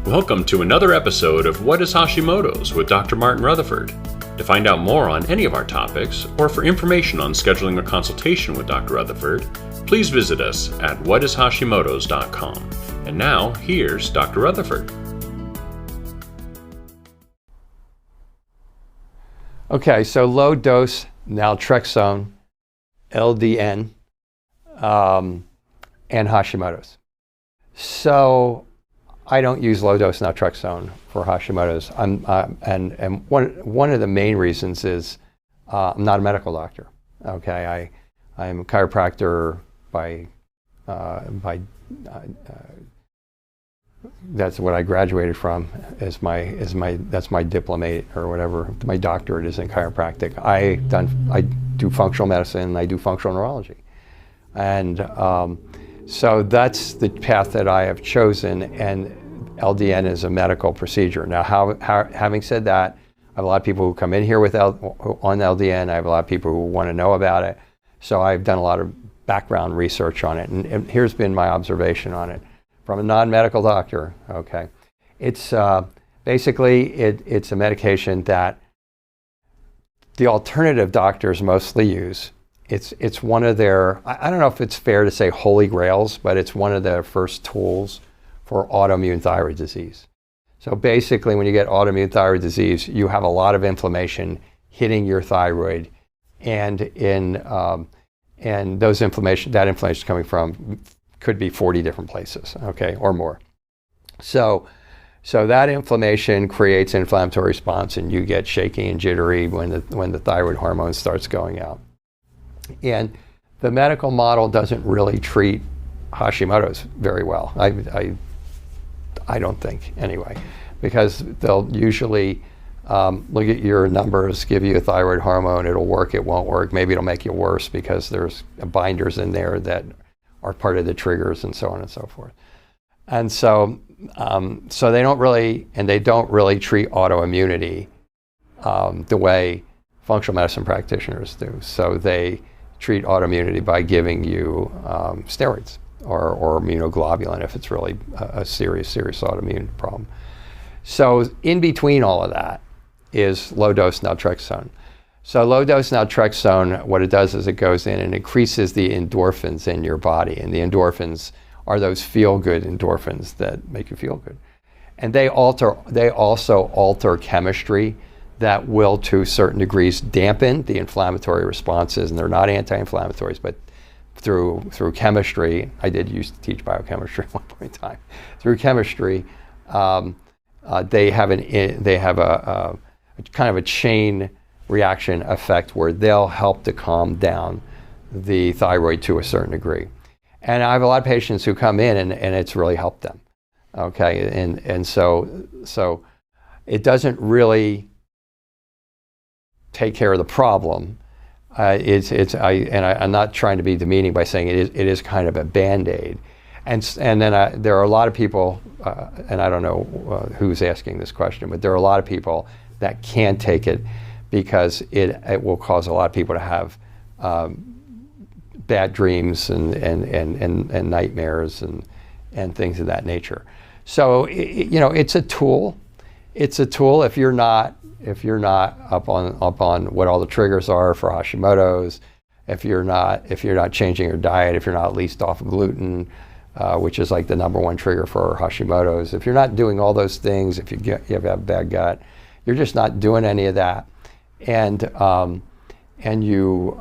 Welcome to another episode of What is Hashimoto's with Dr. Martin Rutherford. To find out more on any of our topics, or for information on scheduling a consultation with Dr. Rutherford, please visit us at whatishashimotos.com. And now, here's Dr. Rutherford. Okay, so low dose Naltrexone, LDN, and Hashimoto's. So I don't use low dose Naltrexone for Hashimoto's. And one of the main reasons is I'm not a medical doctor. Okay, I'm a chiropractor by that's what I graduated from. That's my diplomat or whatever. My doctorate is in chiropractic. I do functional medicine and I do functional neurology, and so that's the path that I have chosen. And LDN is a medical procedure. Now, having said that, I have a lot of people who come in here on LDN. I have a lot of people who want to know about it. So I've done a lot of background research on it, and here's been my observation on it from a non-medical doctor. Okay, it's basically it's a medication that the alternative doctors mostly use. It's one of their, I don't know if it's fair to say holy grails, but it's one of their first tools for autoimmune thyroid disease. So basically, when you get autoimmune thyroid disease, you have a lot of inflammation hitting your thyroid, and that inflammation coming from could be 40 different places, okay, or more. So that inflammation creates an inflammatory response, and you get shaky and jittery when the thyroid hormone starts going out. And the medical model doesn't really treat Hashimoto's very well. I don't think, anyway, because they'll usually look at your numbers, give you a thyroid hormone, it'll work, it won't work, maybe it'll make you worse because there's binders in there that are part of the triggers and so on and so forth. And so they don't really treat autoimmunity the way functional medicine practitioners do. So they treat autoimmunity by giving you steroids or immunoglobulin if it's really a serious autoimmune problem. So in between all of that is low-dose Naltrexone. So low-dose Naltrexone, what it does is it goes in and increases the endorphins in your body. And the endorphins are those feel-good endorphins that make you feel good. And they also alter chemistry that will, to certain degrees, dampen the inflammatory responses. And they're not anti-inflammatories, but through chemistry, I did used to teach biochemistry at one point in time. Through chemistry, they have a kind of a chain reaction effect where they'll help to calm down the thyroid to a certain degree. And I have a lot of patients who come in and it's really helped them. Okay, and so it doesn't really take care of the problem. I'm not trying to be demeaning by saying it is kind of a Band-Aid. And then there are a lot of people, and I don't know who's asking this question, but there are a lot of people that can't take it because it will cause a lot of people to have bad dreams and nightmares and things of that nature. So it's a tool. It's a tool if you're not up on what all the triggers are for Hashimoto's, if you're not changing your diet, if you're not at least off of gluten, which is like the number one trigger for Hashimoto's, if you're not doing all those things, if you have a bad gut, you're just not doing any of that, and you're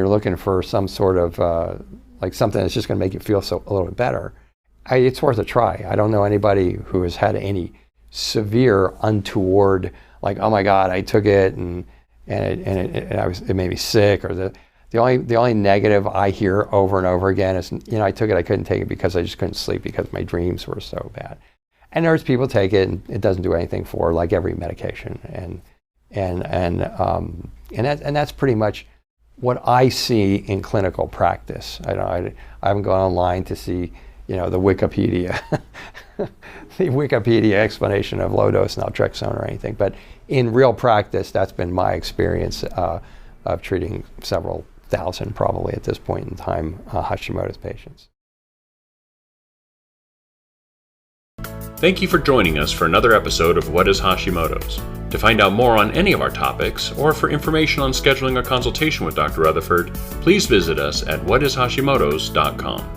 looking for some sort of like something that's just going to make you feel a little bit better. It's worth a try. I don't know anybody who has had any severe untoward, like, oh my God, I took it and it made me sick, or the only negative I hear over and over again is, I took it, I couldn't take it because I just couldn't sleep because my dreams were so bad. And there's people take it and it doesn't do anything for, like every medication, and that's pretty much what I see in clinical practice. I haven't gone online to see the Wikipedia the Wikipedia explanation of low-dose Naltrexone or anything, but in real practice, that's been my experience of treating several thousand, probably at this point in time, Hashimoto's patients. Thank you for joining us for another episode of What is Hashimoto's? To find out more on any of our topics, or for information on scheduling a consultation with Dr. Rutherford, please visit us at whatishashimotos.com.